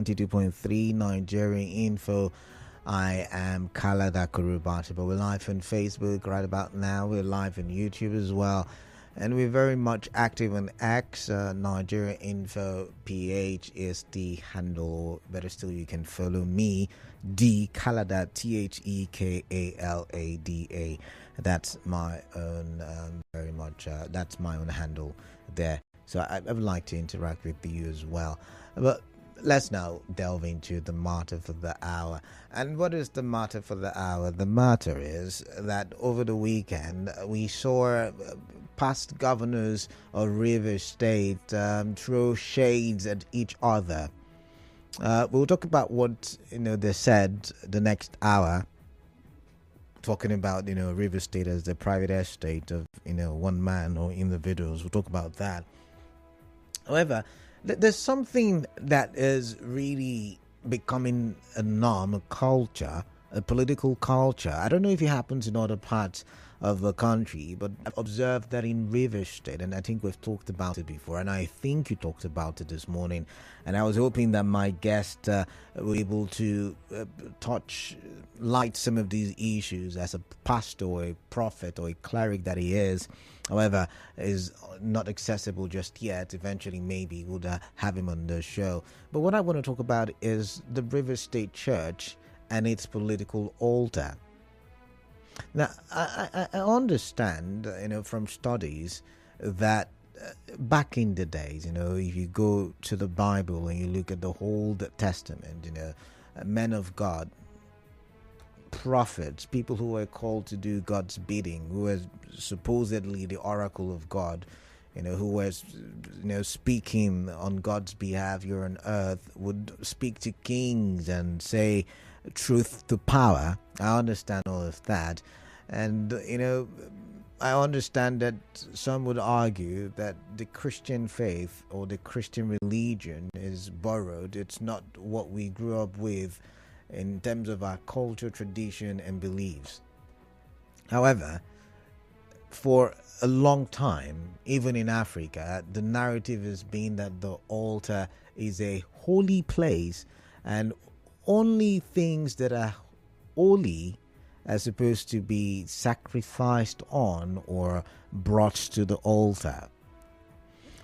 92.3 Nigerian Info. I am Kalada Kurubati, but we're live on Facebook right about now. We're live on YouTube as well. And we're very much active on X. Nigeria Info PH is the handle. Better still, you can follow me, D Kalada, TheKalada. That's my own, very much, that's my own handle there. So I would like to interact with you as well. But let's now delve into the matter for the hour. And what is the matter for the hour? The matter is that over the weekend, we saw past governors of Rivers State throw shades at each other. We'll talk about what they said the next hour, talking about Rivers State as the private estate of one man or individuals. We'll talk about that. However, there's something that is really becoming a norm, a culture, a political culture. I don't know if it happens in other parts of the country, but I've observed that in Rivers State, and I think we've talked about it before, and I think you talked about it this morning, and I was hoping that my guest were able to light some of these issues as a pastor or a prophet or a cleric that he is. However, is not accessible just yet. Eventually, maybe we'll have him on the show. But what I want to talk about is the Rivers State Church and its political altar. Now, I understand, from studies that back in the days, if you go to the Bible and you look at the Old Testament, men of God, prophets, people who were called to do God's bidding, who were supposedly the oracle of God, who was speaking on God's behalf here on earth, would speak to kings and say truth to power. I understand all of that, and I understand that some would argue that the Christian faith or the Christian religion is borrowed. It's not what we grew up with in terms of our culture, tradition, and beliefs. However, for a long time, even in Africa, the narrative has been that the altar is a holy place and only things that are holy are supposed to be sacrificed on or brought to the altar.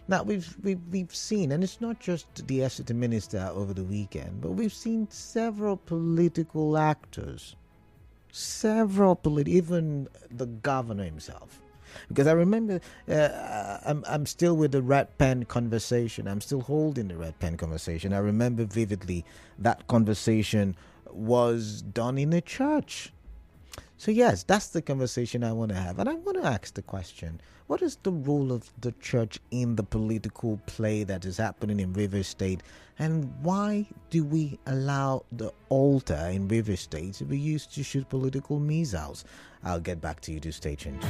Now, we've seen, and it's not just the SCT minister over the weekend, but we've seen several political actors, even the governor himself. Because I remember, I'm still with the red pen conversation. I'm still holding the red pen conversation. I remember vividly that conversation was done in a church. So yes, that's the conversation I want to have. And I want to ask the question, what is the role of the church in the political play that is happening in Rivers State? And why do we allow the altar in Rivers State to be used to shoot political missiles? I'll get back to you to stay tuned.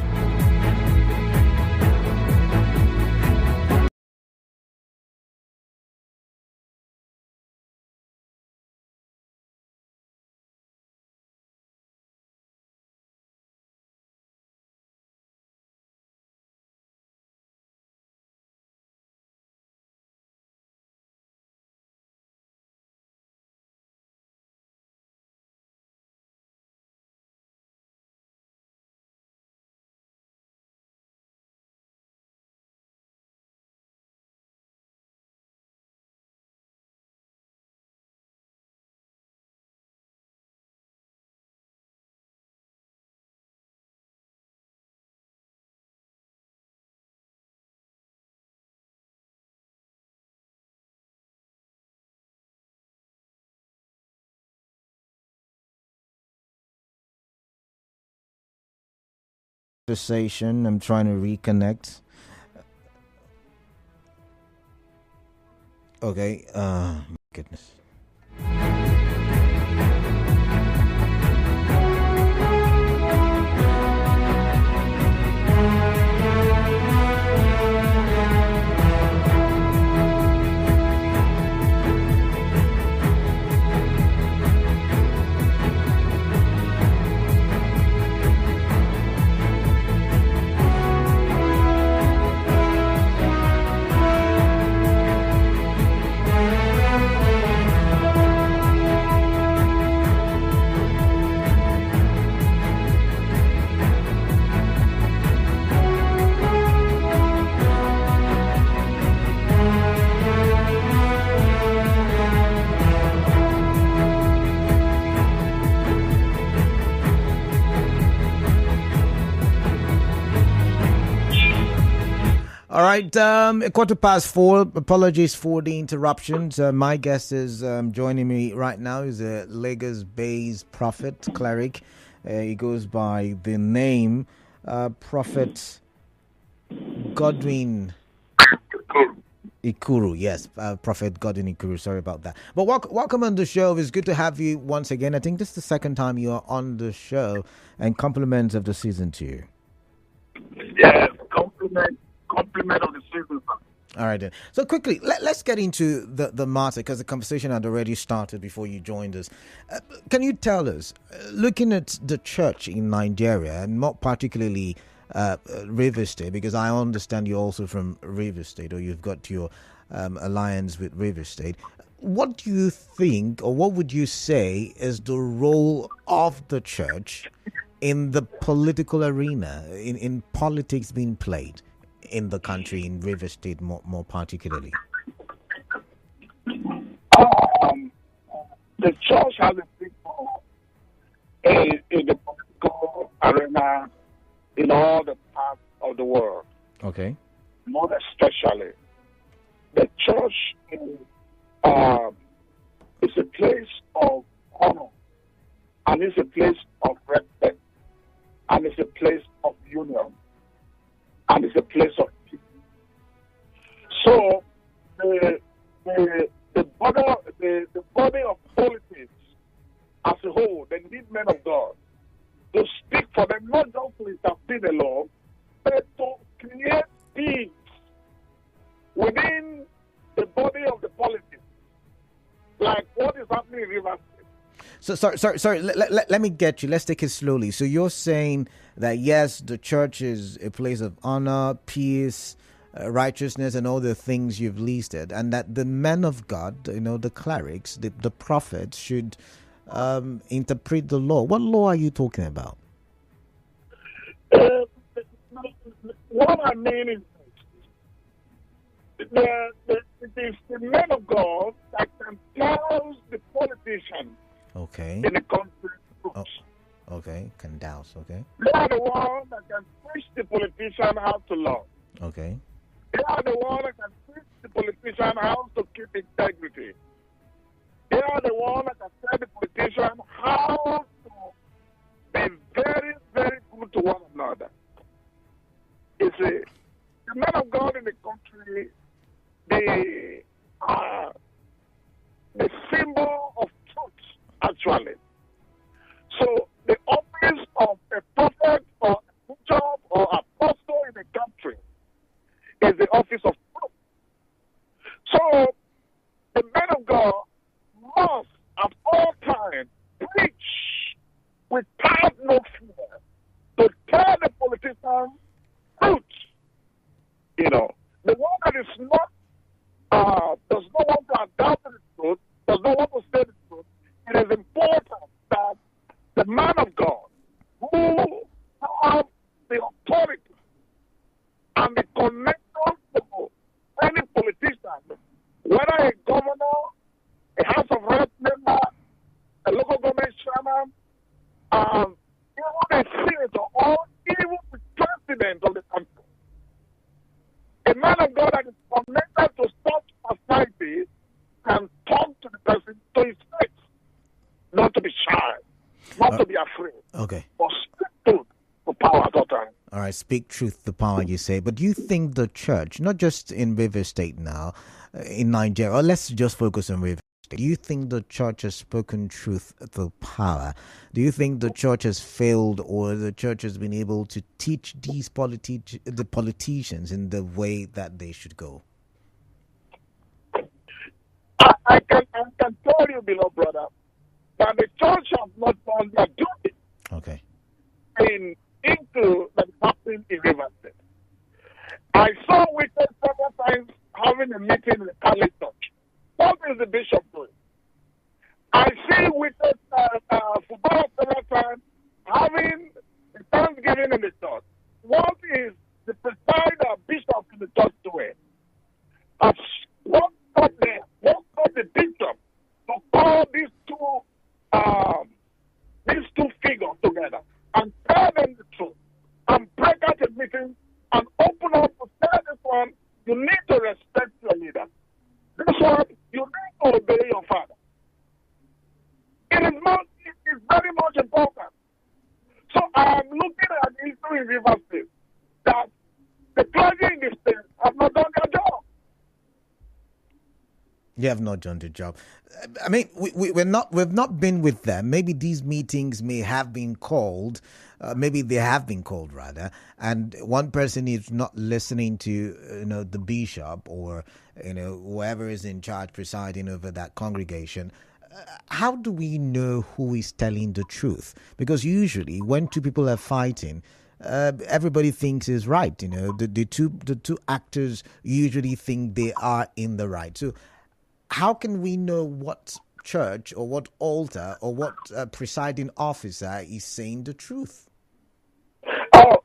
Conversation. I'm trying to reconnect. Okay. Goodness. right, 4:15. Apologies for the interruptions. My guest is joining me right now. He's a Lagos-based prophet, cleric. He goes by the name Prophet Godwin Ikuru. Yes, Prophet Godwin Ikuru. Sorry about that. But welcome on the show. It's good to have you once again. I think this is the second time you are on the show, and compliments of the season to you. Yes, compliment of the season. All right, then. So quickly, let's get into the matter, because the conversation had already started before you joined us. Can you tell us, looking at the church in Nigeria, and more particularly Rivers State, because I understand you're also from Rivers State, or you've got your alliance with Rivers State, what do you think, or what would you say is the role of the church in the political arena, in politics being played in the country, in Rivers State more particularly? The church has a big role in the political arena in all the parts of the world. Okay. More especially, the church is a place of honor, and it's a place of respect, and it's a place of union, and it's a place of peace. So the body of politics as a whole, they need men of God to speak for them, not just to intercede alone, but to create peace within the body of the politics, like what is happening in Rivers State. So sorry. Let me get you. Let's take it slowly. So you're saying that yes, the church is a place of honor, peace, righteousness, and all the things you've listed, and that the men of God, the clerics, the prophets, should interpret the law. What law are you talking about? What I mean is it is the men of God that can tell the politicians. Okay. In the country. Oh, okay. Can douse. Okay. They are the ones that can teach the politician how to love. Okay. They are the ones that can teach the politician how to keep integrity. They are the ones that can tell the politician how to be very, very good to one another. You see, the men of God in the country, they are the symbol of truth, actually. So the office of a prophet or a bishop or apostle in the country is the office of truth. So the men of God must at all times preach without no fear to tell the politicians truth. The one that is not does not want to adapt to the truth, does not want to say the truth. It is important that the man of God who has the authority and the connection to any politician, whether a governor, a House of Reps member, a local government chairman, even a senator, or even the president of the country. A man of God that is connected to such society can talk to the person to his face, not to be shy, not to be afraid. Okay. But speak truth to power at all times. All right, speak truth to power, you say. But do you think the church, not just in Rivers State now, in Nigeria, or let's just focus on Rivers State, do you think the church has spoken truth to power? Do you think the church has failed, or the church has been able to teach these the politicians in the way that they should go? I can tell you, beloved brother, that the church has not done their duty. Okay. Into that happening in Rivers State. I saw witness several times having a meeting in the Catholic Church. What is the bishop doing? I see witness football several times having a Thanksgiving in the church. What is the presider bishop in the church doing? What got the bishop to call these two figures together and tell them the truth and break out a meeting and open up to tell this one It is very much important. So I am looking at the issue in River State that the clergy in the state have not done their job. You have not done the job. I mean, we've not been with them. Maybe these meetings may have been called. Maybe they have been called rather, and one person is not listening to the bishop or whoever is in charge presiding over that congregation. How do we know who is telling the truth? Because usually when two people are fighting, everybody thinks is right. The two actors usually think they are in the right. So how can we know what church or what altar or what presiding officer is saying the truth? Oh,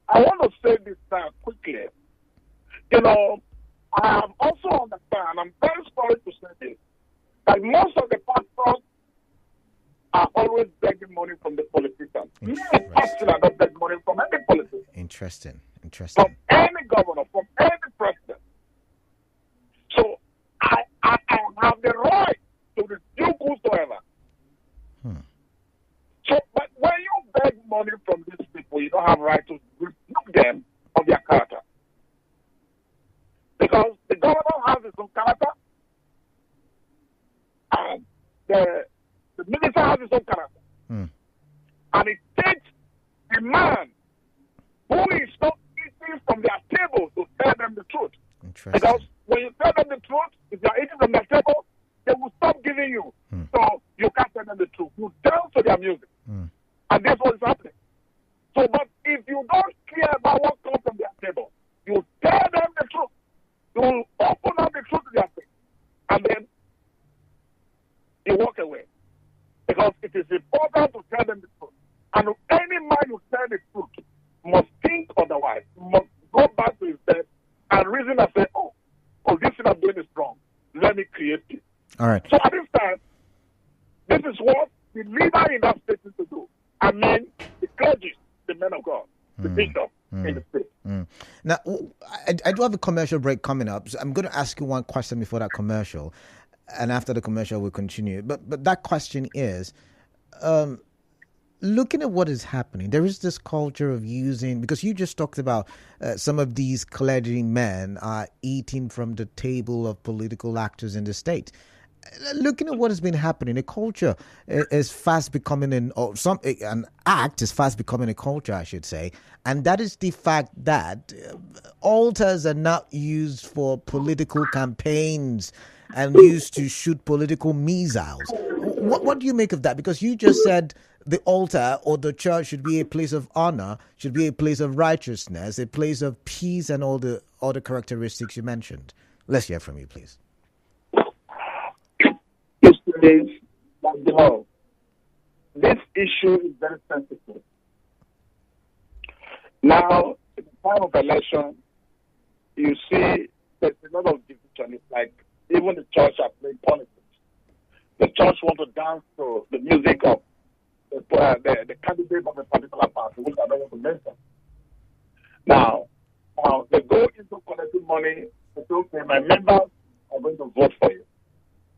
I want to say this quickly. I have also understand, I'm very sorry to say this, that most of the pastors are always begging money from the politicians. Me, personally, I don't beg money from any politician. Interesting. From any governor, from any president. So I have the right to rebuke whosoever. So, but when you beg money from these people, you don't have right to rebuke them of their character. Because the governor has his own character, and the minister has his own character. And it takes a man who is not eating from their table to tell them the truth. Because when you tell them the truth, if they are eating from their table, they will stop giving you. So you can't tell them the truth. You dance to their music. And that's what is happening. So, but if you don't care about what comes from their table, you tell them the truth. You will open up the truth to their face. And then you walk away. Because it is important to tell them the truth. And any man you tell the truth must think otherwise. Must go back to his bed and reason and say, oh, this thing I'm doing is wrong. Let me create it. All right. So at this time, this is what the leader in that state is to do. I mean, the clergy, the men of God, the bishop in the state. Now, I do have a commercial break coming up. So I'm going to ask you one question before that commercial. And after the commercial, we'll continue. But that question is, looking at what is happening, there is this culture of using, because you just talked about some of these clergy men are eating from the table of political actors in the state. Looking at what has been happening, a culture is fast becoming an act is fast becoming a culture, I should say, and that is the fact that altars are not used for political campaigns and used to shoot political missiles. What do you make of that? Because you just said the altar or the church should be a place of honor, should be a place of righteousness, a place of peace, and all the other characteristics you mentioned. Let's hear from you, please. This issue is very sensitive. Now, in the time of election, you see there's a lot of division. It's like even the church are playing politics. The church want to dance to the music of the candidate of a particular party, which I don't want to mention. Now they go into collecting money. They say, okay, my members are going to vote for you.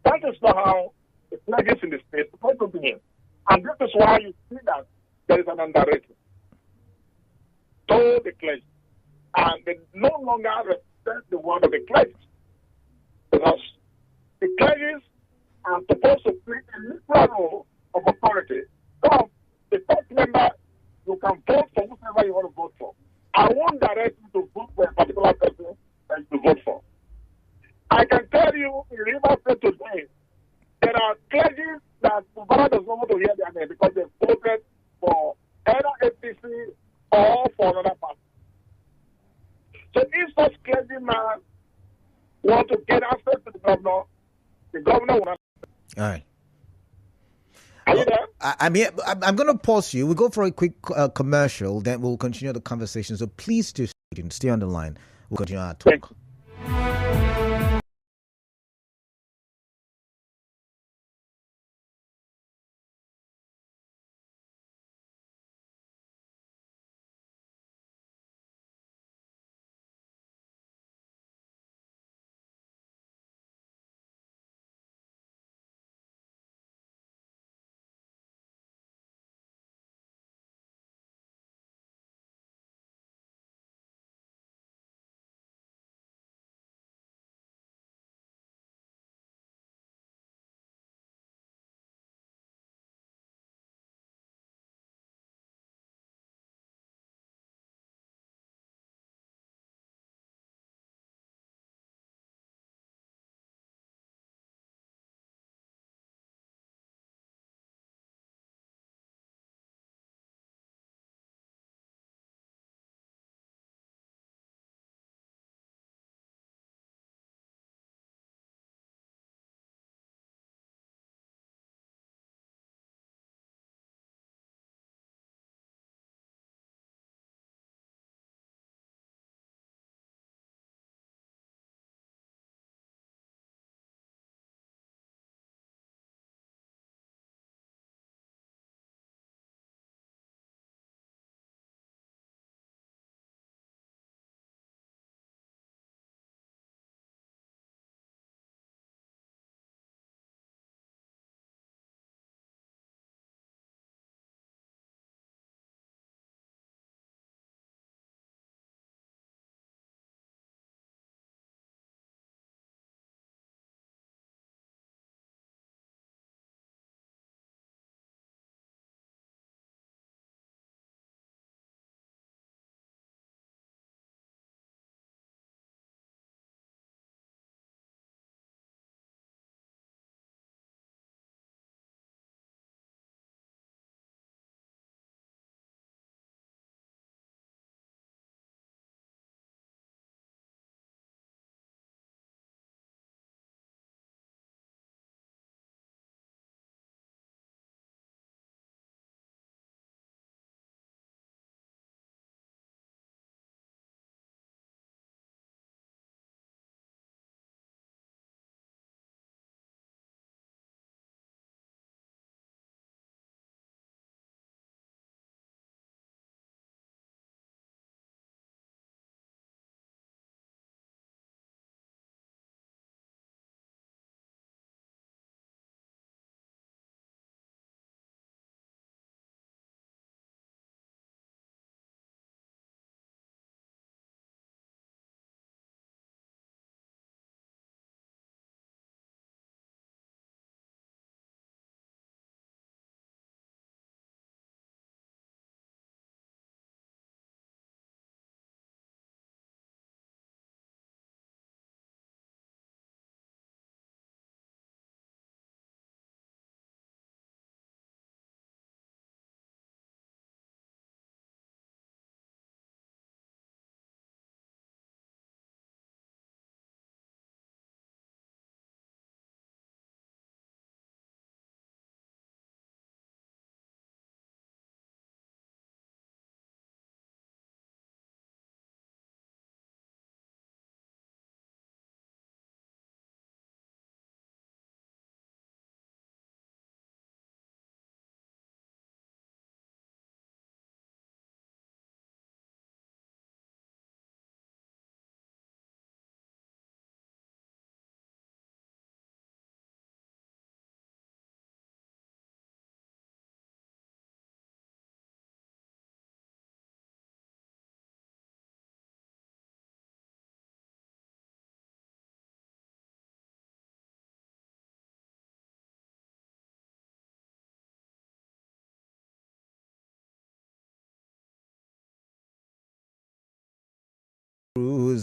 That is not how the clergy in the state are supposed to behave. And this is why you see that there is an underrating to the clergy. And they no longer respect the word of the clergy. Because the clergy are supposed to play a literal role of authority. So the first member, you can vote for whoever you want to vote for. I won't direct you to vote for a particular person that you vote for. I can tell you in River State today, there are clergy that Obama does not want to hear their name because they voted for either APC or for another party. So if such clergyman want to get access to the governor will not. All right. Are you there? I'm here. I'm going to pause you. We'll go for a quick commercial, then we'll continue the conversation. So please stay on the line. We'll continue our talk.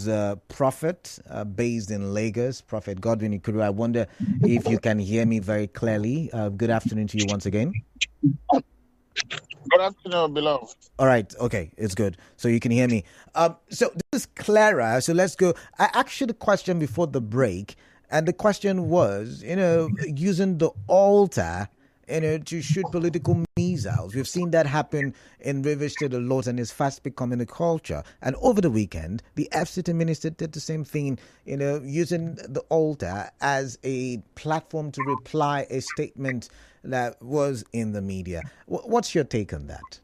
was Prophet, based in Lagos, Prophet Godwin Ikuru. I wonder if you can hear me very clearly. Good afternoon to you once again. Good afternoon, beloved. All right. Okay. It's good. So you can hear me. So this is Clara. So let's go. I asked you the question before the break, and the question was, using the altar, to shoot political missiles. We've seen that happen in Rivers State a lot, and it's fast becoming a culture. And over the weekend, the FCT minister did the same thing, using the altar as a platform to reply a statement that was in the media. What's your take on that?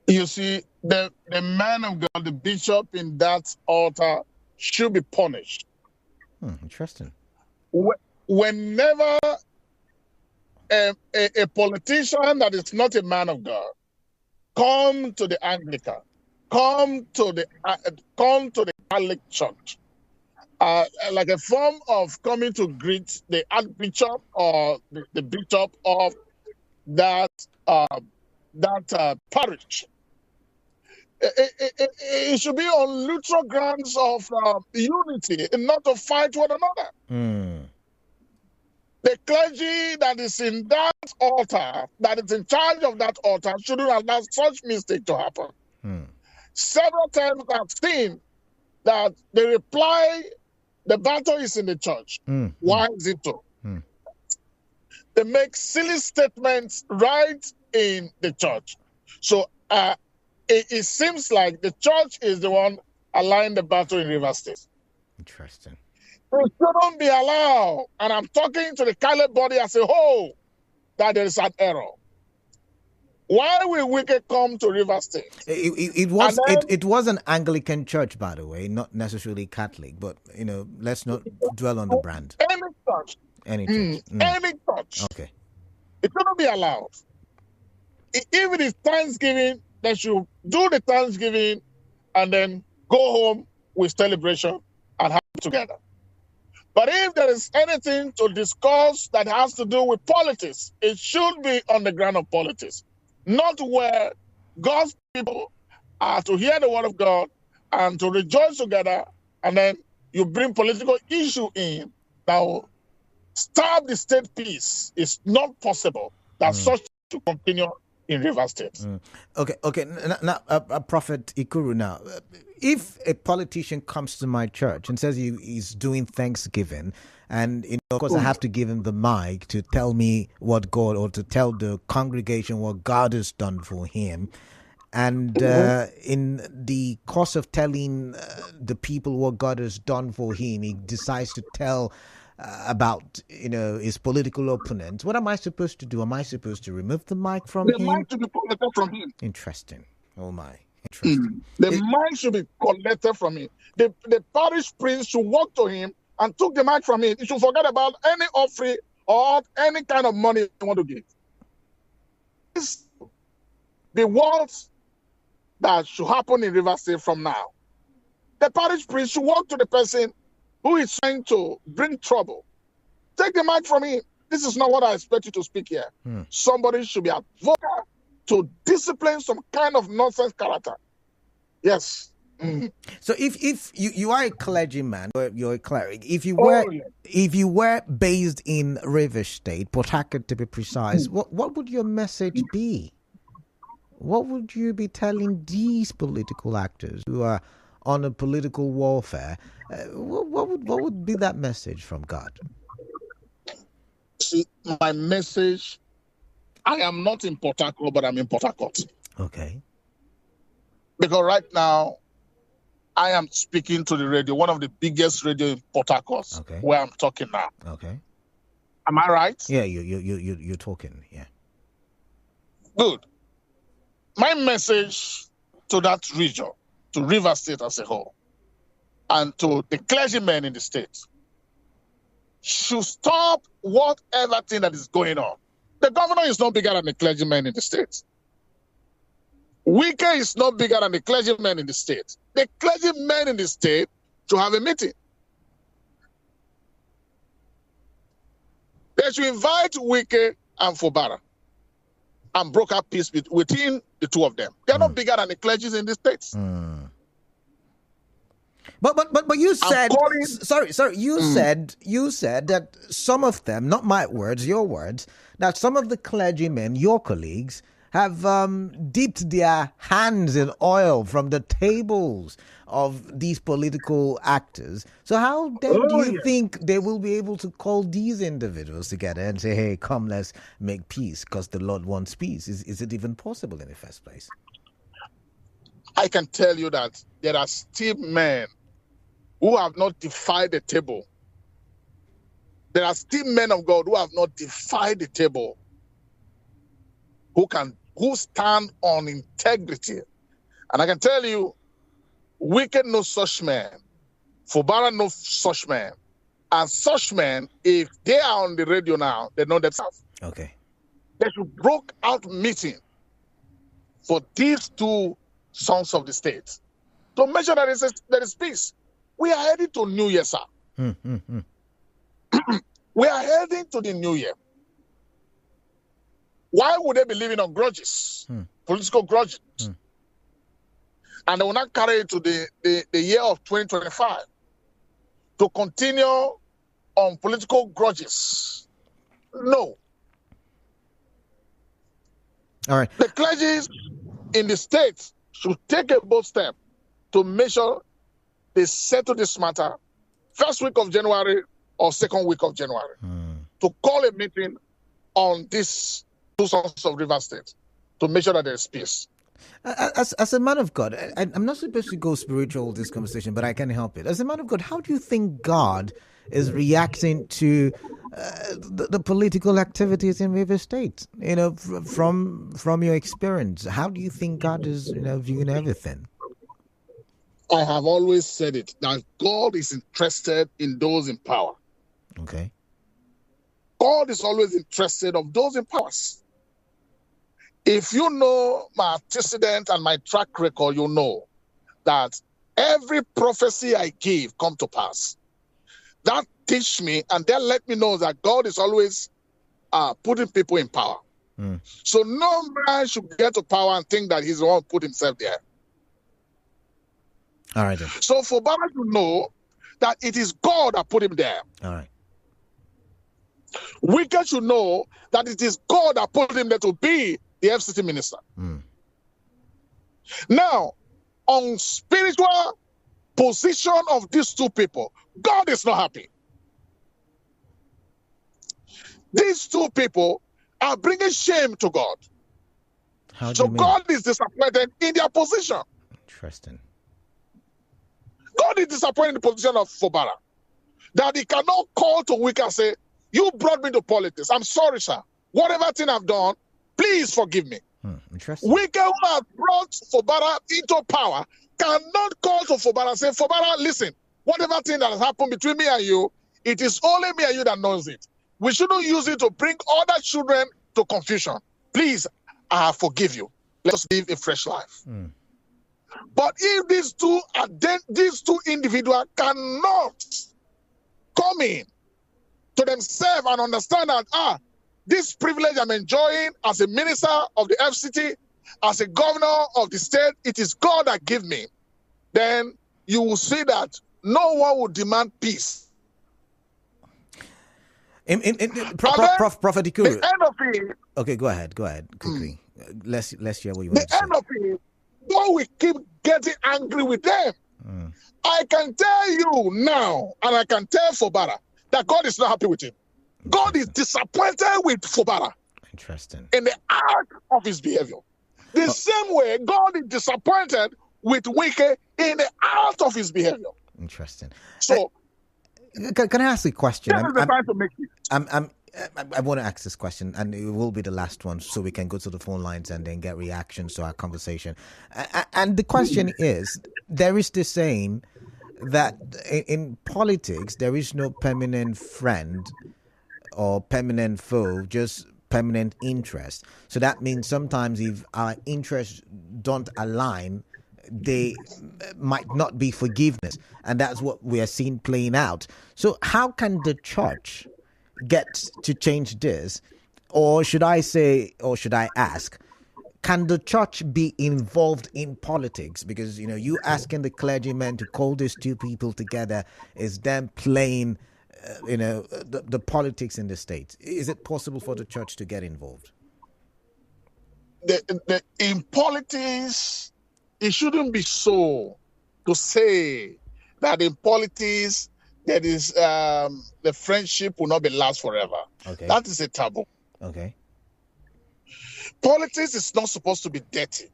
You see, the man of God, the bishop in that altar, should be punished. Interesting. Whenever a politician that is not a man of God come to the Anglican, come to the Catholic Church, like a form of coming to greet the Archbishop or the bishop of that parish. It should be on neutral grounds of unity and not to fight one another. The clergy that is in that altar, that is in charge of that altar, shouldn't allow such mistake to happen. Several times I've seen that they reply, the battle is in the church. Why is it so? They make silly statements right in the church. So it seems like the church is the one allowing the battle in Rivers State. Interesting. It shouldn't be allowed. And I'm talking to the Catholic body as a whole that there is an error. Why will Wike come to Rivers State? It was an Anglican church, by the way, not necessarily Catholic, but let's not dwell on the brand. Any church. Any church. Any church. Okay. It shouldn't be allowed. If it is Thanksgiving, they should do the Thanksgiving and then go home with celebration and have it together. But if there is anything to discuss that has to do with politics, it should be on the ground of politics, not where God's people are to hear the word of God and to rejoice together, and then you bring political issue in that will starve the state peace. It's not possible that such to continue in Rivers State. Okay. Now, Prophet Ikuru, now, if a politician comes to my church and says he's doing Thanksgiving, and of course I have to give him the mic to tell me what God, or to tell the congregation what God has done for him, and in the course of telling the people what God has done for him, he decides to tell about his political opponent, what am I supposed to do? Am I supposed to remove the mic from him? The mic should be collected from him. Interesting. Oh my. Interesting. The mic should be collected from him. The parish priest should walk to him and took the mic from him. He should forget about any offering or any kind of money you want to give. It's the words that should happen in Rivers State from now. The parish priest should walk to the person who is trying to bring trouble. Take the mic from him. This is not what I expect you to speak here. Somebody should be advocated to discipline some kind of nonsense character. Yes. So if you are a clergyman, or you're a cleric, if you were based in Rivers State, Port Harcourt to be precise, what would your message be? What would you be telling these political actors who are on a political warfare? What would be that message from God? See, my message, I am not in Port Harcourt, but I'm in Port Harcourt. Okay. Because right now, I am speaking to the radio, one of the biggest radio in Port Harcourt, where I'm talking now. Okay. Am I right? Yeah, you're talking, yeah. Good. My message to that region, to Rivers State as a whole, and to the clergymen in the state, should stop whatever thing that is going on. The governor is not bigger than the clergymen in the state. Wike is not bigger than the clergymen in the state. The clergymen in the state should have a meeting. They should invite Wike and Fubara and broker peace within the two of them. They are not bigger than the clergy in the states. But you said calling, sorry. You said that some of them, not my words, your words, that some of the clergymen, your colleagues, have dipped their hands in oil from the tables of these political actors. So how then do you think they will be able to call these individuals together and say, hey, come, let's make peace because the Lord wants peace? Is it even possible in the first place? I can tell you that there are still men who have not defied the table. There are still men of God who have not defied the table, who stand on integrity. And I can tell you, Wicked knows such men. Fubara knows such men. And such men, if they are on the radio now, they know themselves. Okay. They should broke out meeting for these two sons of the state to make sure that there is peace. We are heading to New Year, sir. We are heading to the New Year. Why would they be living on grudges, political grudges? And they will not carry it to the year of 2025 to continue on political grudges. No. All right. The clergy in the state should take a bold step to make sure they settle this matter first week of January or second week of January to call a meeting on these two sons of River State to make sure that there is peace. As a man of God, I'm not supposed to go spiritual with this conversation, but I can't help it. As a man of God, how do you think God is reacting to the political activities in River State? You know, from your experience, how do you think God is viewing everything? I have always said it, that God is interested in those in power. Okay. God is always interested of those in power. If you know my antecedent and my track record, you know that every prophecy I give come to pass. That teach me and that let me know that God is always putting people in power. So no man should get to power and think that he's the one who put himself there. All right. Then. So for Baba to know that it is God that put him there. All right. Wicked should know that it is God that put him there to be the FCT minister. Now, on spiritual position of these two people, God is not happy. These two people are bringing shame to God. So God is disappointed in their position. Interesting. God is disappointed in the position of Fubara. That he cannot call to Wicca and say, you brought me to politics. I'm sorry, sir. Whatever thing I've done, please forgive me. Interesting. Wicca, who has brought Fubara into power, cannot call to Fubara and say, Fubara, listen, whatever thing that has happened between me and you, it is only me and you that knows it. We shouldn't use it to bring other children to confusion. Please, I forgive you. Let us live a fresh life. But if these two individuals cannot come in to themselves and understand that, this privilege I'm enjoying as a minister of the FCT, as a governor of the state, it is God that gave me, then you will see that no one will demand peace. Prophet Ikuru. The end of it. Okay, go ahead, quickly. Let's hear what you want to say. The end of it, though we keep getting angry with them, I can tell you now, and I can tell Fubara, that God is not happy with him. God is disappointed with Fubara. Interesting. In the act of his behavior. The same way God is disappointed with Wike in the act of his behavior. Interesting. So, can I ask a question? This is the time to make it. I want to ask this question, and it will be the last one, so we can go to the phone lines and then get reactions to our conversation. And the question is, there is this saying that in politics, there is no permanent friend or permanent foe, just permanent interest. So that means sometimes if our interests don't align, they might not be forgiveness. And that's what we are seeing playing out. So how can the church get to change this? Or should I say, or should I ask, can the church be involved in politics? Because, you asking the clergymen to call these two people together is them playing, the politics in the state. Is it possible for the church to get involved? In politics, it shouldn't be so to say that in politics there is the friendship will not be last forever. Okay. That is a taboo. Okay. Politics is not supposed to be dirty.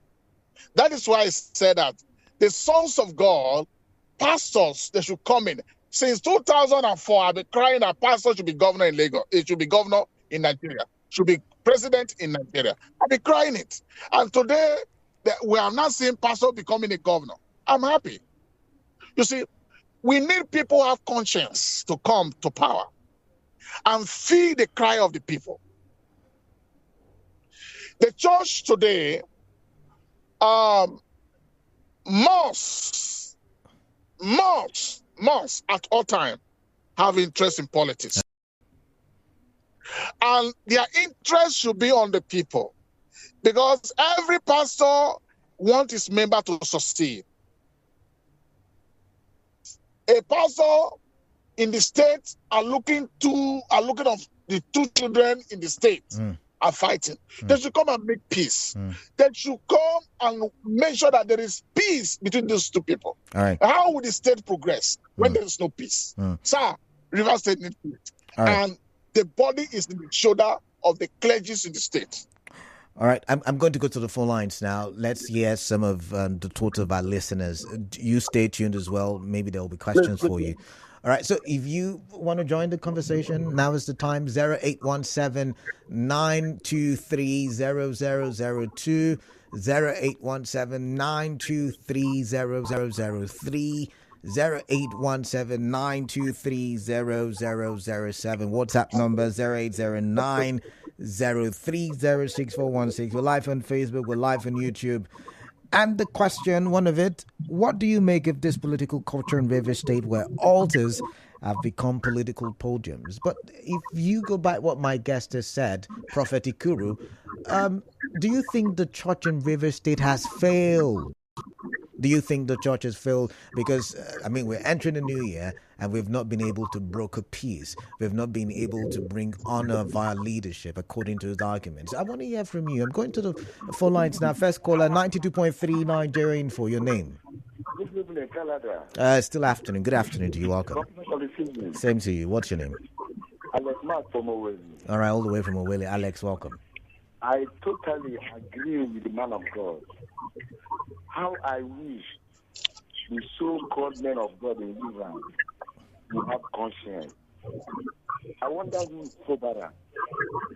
That is why I said that the sons of God, pastors, they should come in. Since 2004, I've been crying that pastors should be governor in Lagos. It should be governor in Nigeria. Should be president in Nigeria. I've been crying it. And today, we are not seeing pastors becoming a governor. I'm happy. You see, we need people who have conscience to come to power and feel the cry of the people. The church today must at all times have interest in politics. And their interest should be on the people. Because every pastor wants his member to succeed. A pastor in the state are looking of the two children in the state. Are fighting. They should come and make peace. They should come and make sure that there is peace between those two people. All right. How will the state progress when there is no peace? Sir, River State needs peace. Right. And the body is in the shoulder of the clergies in the state. All right, I'm going to go to the phone lines now. Let's hear some of the thoughts of our listeners. You stay tuned as well. Maybe there will be questions for you. All right, so if you want to join the conversation, now is the time. 0817-923-0002, 0817-923-0003, 0817-923-0007. WhatsApp number 0809-030-6416. We're live on Facebook. We're live on YouTube. And the question, one of it, what do you make of this political culture in Rivers State where altars have become political podiums? But if you go by what my guest has said, Prophet Ikuru, do you think the church in Rivers State has failed? Do you think the church has failed? Because, we're entering a new year and we've not been able to broker peace. We've not been able to bring honor via leadership, according to his arguments. I want to hear from you. I'm going to the phone lines now. First caller, 92.3 Nigerian for your name. Good evening, Canada. Still afternoon. Good afternoon to you. Welcome. Same to you. What's your name? Alex Mark from Oweli. All right, all the way from Oweli. Alex, welcome. I totally agree with the man of God. How I wish the so-called men of God in Iran will have conscience. I wonder who is Sobara.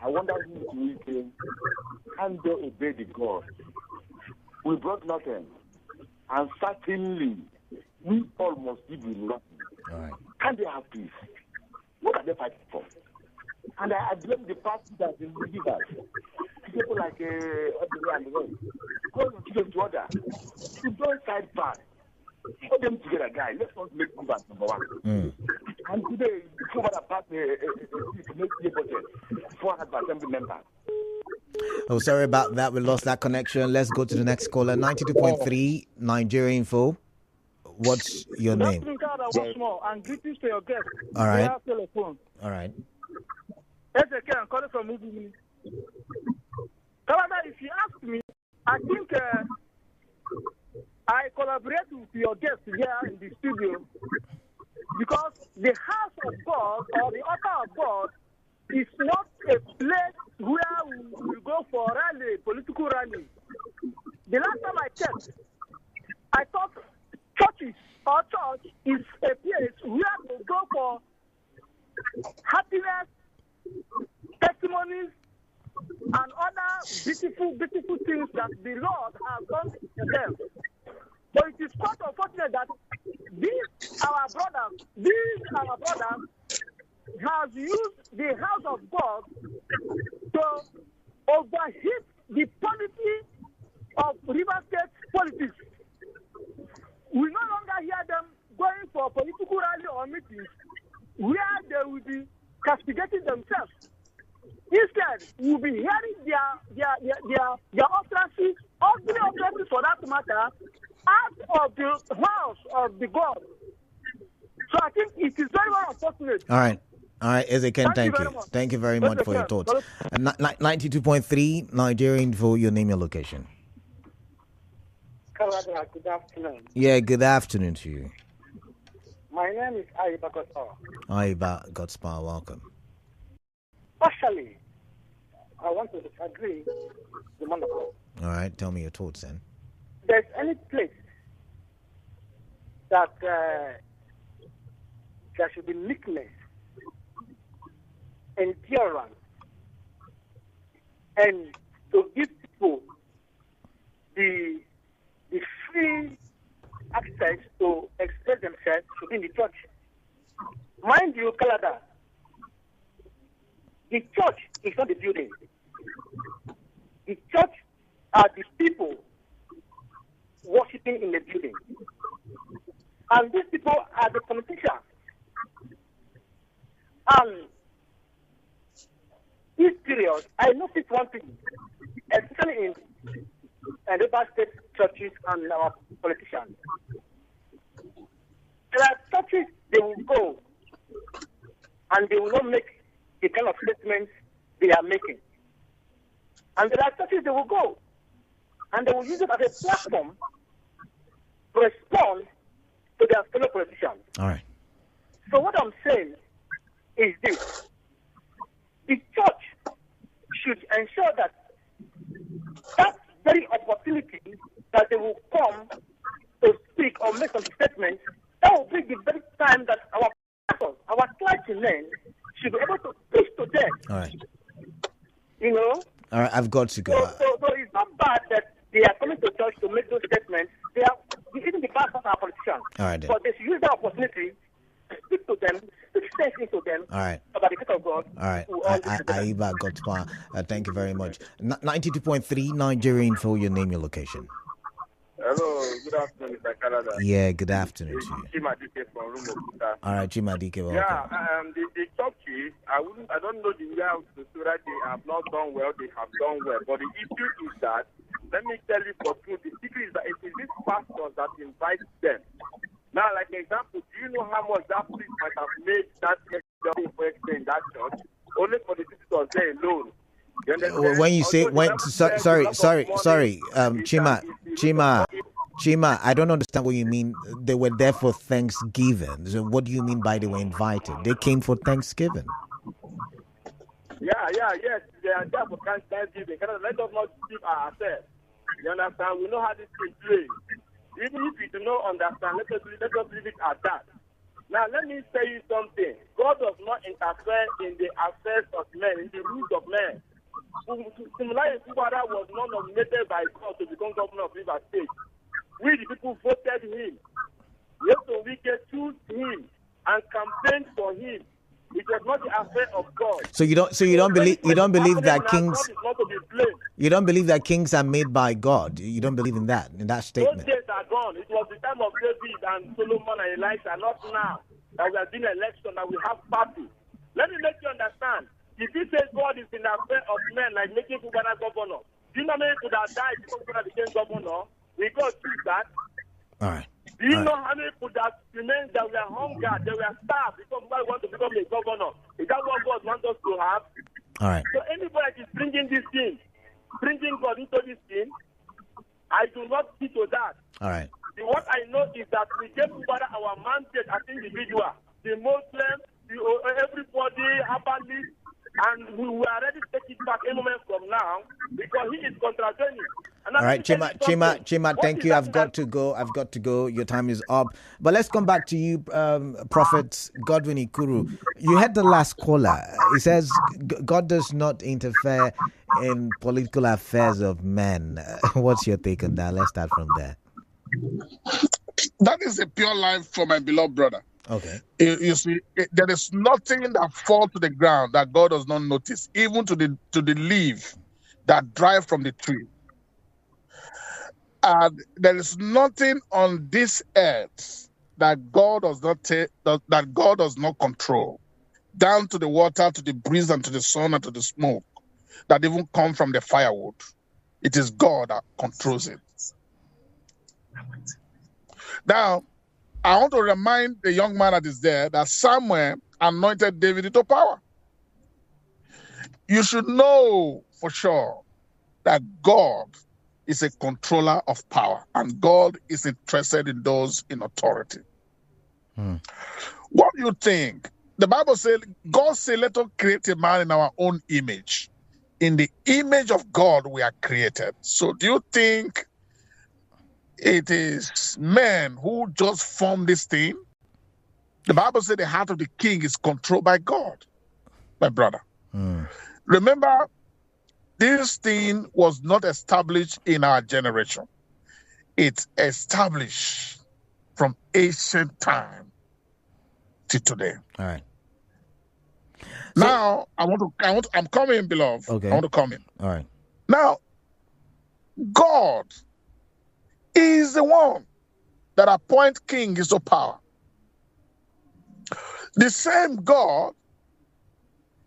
I wonder who is Weekend. Can they obey the God? We brought nothing. And certainly, we all must give you nothing. All right. Can they have peace? What are they fighting for? And I blame the party that is leading us. People like Odile and the rest. Call them to order. To don't side path. Put them together, guys. Let's not make move as number one. And today, before that part, make the budget. 400 assembly members. Oh, sorry about that. We lost that connection. Let's go to the next caller. 92.3 Nigeria Info. What's your name? And greetings to your guest. All right. Telephone. All right. Ezeke, I'm calling from Movie. Canada, if you ask me, I think I collaborate with your guest here in the studio because the house of God or the altar of God is not a place where we go for rally, political rally. The last time I checked, I thought churches or church is a place where we go for happiness, testimonies, and other beautiful, beautiful things that the Lord has done for them. But it is quite unfortunate that these our brothers has used the house of God to overheat the polity of River State politics. We no longer hear them going for political rally or meetings where they will be castigating themselves. Instead, we'll be hearing their utterances, ugly utterances for that matter, out of the house of the God. So I think it is very, very unfortunate. All right. Ezekiel, thank you. Much. Thank you very much for your thoughts. 92.3 Nigerian for your name, your location. Good afternoon. Yeah, good afternoon to you. My name is Aiba Gospel. Aiba Godspar, welcome. Partially, I want to disagree with the man of God. All right, tell me your thoughts then. There's any place that there should be meekness, endurance, and to give people the free access to express themselves should be in the church. Mind you, Canada, the church is not the building. The church are the people worshiping in the building. And these people are the politicians. And this period, I noticed one thing, especially in the state churches and our politicians. There are churches they will go and they will not make the kind of statements they are making. And there are churches they will go and they will use it as a platform to respond to their fellow politicians. All right. So what I'm saying is this. The church should ensure that that very opportunity that they will come to speak or make some statements, that will be the very time that our pastors, our clergymen should be able to preach to them. All right. You know? All right, I've got to go. So it's not bad that they are coming to church to make those statements. They are, even the pastors are politicians. All right, then. But they should use that opportunity to speak to them, speak sense into them. All right. About the faith of God. All right. Aiba Godspar, thank you very much. 92.3 Nigerian for your name, your location. Hello, good afternoon, Mr. Canada. Yeah, good afternoon to you. Chimadike from Rumukuta. All right, Chimadike, welcome. Yeah, the churches, I don't know the way out to say that they have not done well, they have done well. But the issue is that, let me tell you for truth, the secret is that it is these pastors that invite them. Now, like an example, do you know how much that priest might have made that message in that church? Only for the visitors there alone. When you say Chima, I don't understand what you mean. They were there for Thanksgiving. So what do you mean by they were invited? They came for Thanksgiving. Yes, they are there for Thanksgiving. Let us not deceive ourselves. You understand? We know how this thing plays. Even if you do not understand, let us leave it at that. Now, let me tell you something. God does not interfere in the affairs of men, in the rules of men. Similarly, Kubara was not nominated by God to become governor of River State. We, the people, voted him. Yes, we can choose him and campaign for him. It was not the affair of God. So you don't believe that kings. God is not to be blamed. You don't believe that kings are made by God. You don't believe in that statement. Those days are gone. It was the time of David and Solomon and Elijah, not now that we are doing election that we have party. Let me make you understand. If you say God is in the affair of men like making Kubana governor, do you know how many people that died before Kubana became governor? We got to that. All right. Do you know how many people that remain that were hungered, they were starved because God want to become a governor? Is that what God wants us to have? All right. So anybody that is bringing this thing, bringing God into this thing, I do not see to that. All right. What I know is that we gave Kubana our mandate as individual, the Muslims, everybody, herbalist, and we were ready to take it back any moment from now because he is contradicting. All right, Chima, thank you. I've got to go. Your time is up. But let's come back to you, Prophet Godwin Ikuru. You had the last caller. He says God does not interfere in political affairs of men. What's your take on that? Let's start from there. That is a pure lie for my beloved brother. Okay. You see, there is nothing that falls to the ground that God does not notice, even to the leaf that dry from the tree. And there is nothing on this earth that God does not control. down to the water, to the breeze, and to the sun, and to the smoke that even come from the firewood. It is God that controls it. Now, I want to remind the young man that is there that Samuel anointed David into power. You should know for sure that God is a controller of power, and God is interested in those in authority. What do you think? The Bible says, God said, let us create a man in our own image. In the image of God, we are created. So do you think it is men who just form this thing? The Bible said the heart of the king is controlled by God, my brother. Remember, this thing was not established in our generation. It's established from ancient time to today. All right. Now, I'm coming, beloved. Okay. I want to come in. All right. Now, God is the one that appoints kings to power. The same God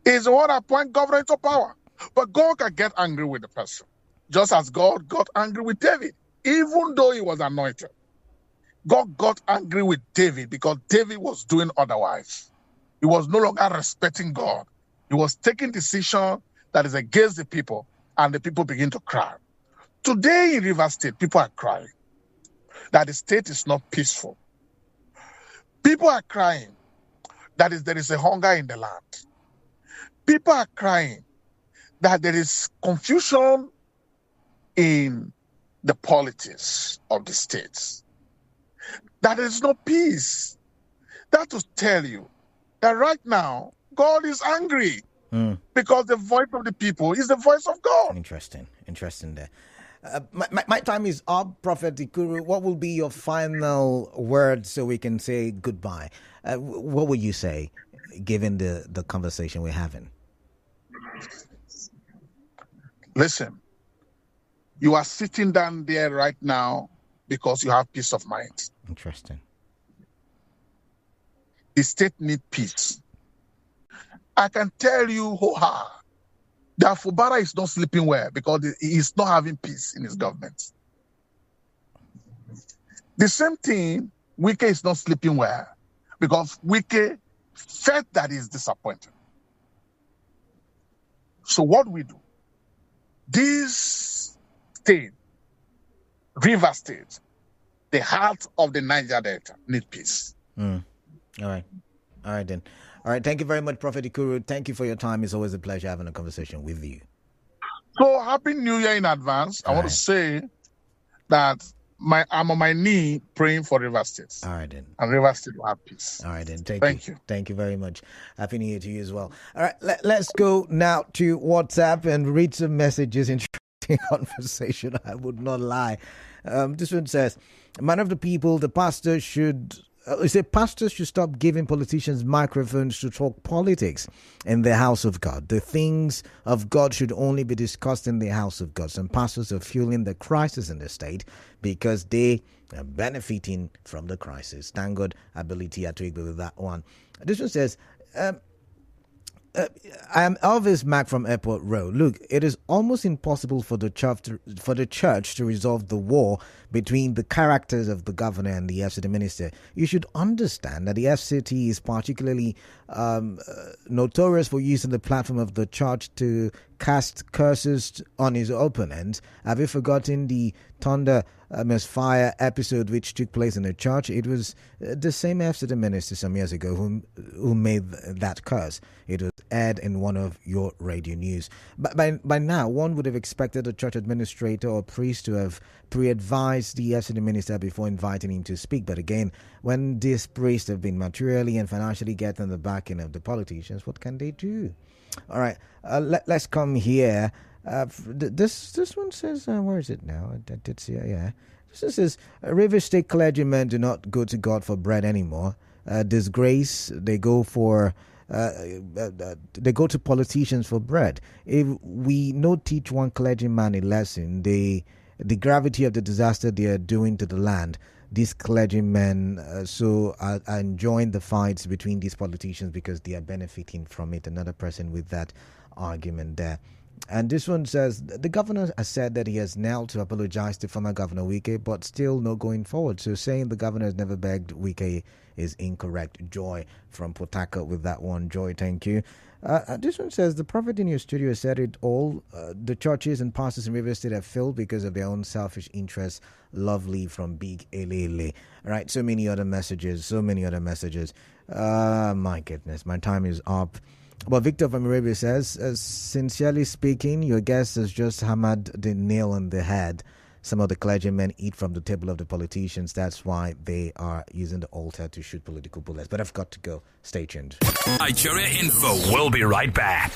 is the one that appoints governors to power. But God can get angry with the person, just as God got angry with David, even though he was anointed. God got angry with David because David was doing otherwise. He was no longer respecting God. He was taking decision that is against the people, and the people begin to cry. Today in Rivers State, people are crying that the state is not peaceful. People are crying that there is a hunger in the land. People are crying that there is confusion in the politics of the states, that there is no peace. That will tell you that right now, God is angry because the voice of the people is the voice of God. Interesting there. My time is up, Prophet Ikuru. What will be your final word so we can say goodbye? What would you say, given the conversation we're having? Listen, you are sitting down there right now because you have peace of mind. Interesting. The state needs peace. I can tell you, that Fubara is not sleeping well because he is not having peace in his government. The same thing, Wike is not sleeping well because Wike felt that he is disappointed. So what we do? This state, River State, the heart of the Niger Delta, need peace. All right then. All right, thank you very much, Prophet Ikuru. Thank you for your time. It's always a pleasure having a conversation with you. So happy New Year in advance. I want to say that I'm on my knee praying for River State. All right then. And River State will have peace. All right then. Thank you. Thank you very much. Happy New Year to you as well. All right, let's go now to WhatsApp and read some messages. Interesting conversation, I would not lie. This one says, man of the people, the pastor should... pastors should stop giving politicians microphones to talk politics in the house of God. The things of God should only be discussed in the house of God. Some pastors are fueling the crisis in the state because they are benefiting from the crisis. Thank God, ability to agree with that one. This one says, I am Elvis Mack from Airport Road. Look, it is almost impossible for the church to resolve the war between the characters of the governor and the FCT minister. You should understand that the FCT is particularly notorious for using the platform of the church to cast curses on his opponents. Have you forgotten the Thunder Misfire episode which took place in the church? It was the same FCT minister some years ago who made that curse. It was aired in one of your radio news. But by now, one would have expected a church administrator or priest to have pre-advised the FCT minister before inviting him to speak. But again, when these priests have been materially and financially getting the backing of the politicians, what can they do? All right, let's come here. This one says, where is it now? I did see it, yeah. This one says, River State clergymen do not go to God for bread anymore. Disgrace, they go for... they go to politicians for bread. If we not teach one clergyman a lesson, the gravity of the disaster they are doing to the land, these clergymen are enjoying the fights between these politicians because they are benefiting from it. Another person with that argument there. And this one says, the governor has said that he has knelt to apologize to former Governor Wike, but still no going forward. So saying the governor has never begged Wike is incorrect. Joy from Potaka with that one. Joy, thank you. This one says, the prophet in your studio said it all. The churches and pastors in Rivers State have failed because of their own selfish interests. Lovely from Big Elele. All right, so many other messages. My goodness, my time is up. But Victor from Arabia says, sincerely speaking, your guest has just hammered the nail on the head. Some of the clergymen eat from the table of the politicians. That's why they are using the altar to shoot political bullets. But I've got to go. Stay tuned. Nigeria Info. We'll be right back.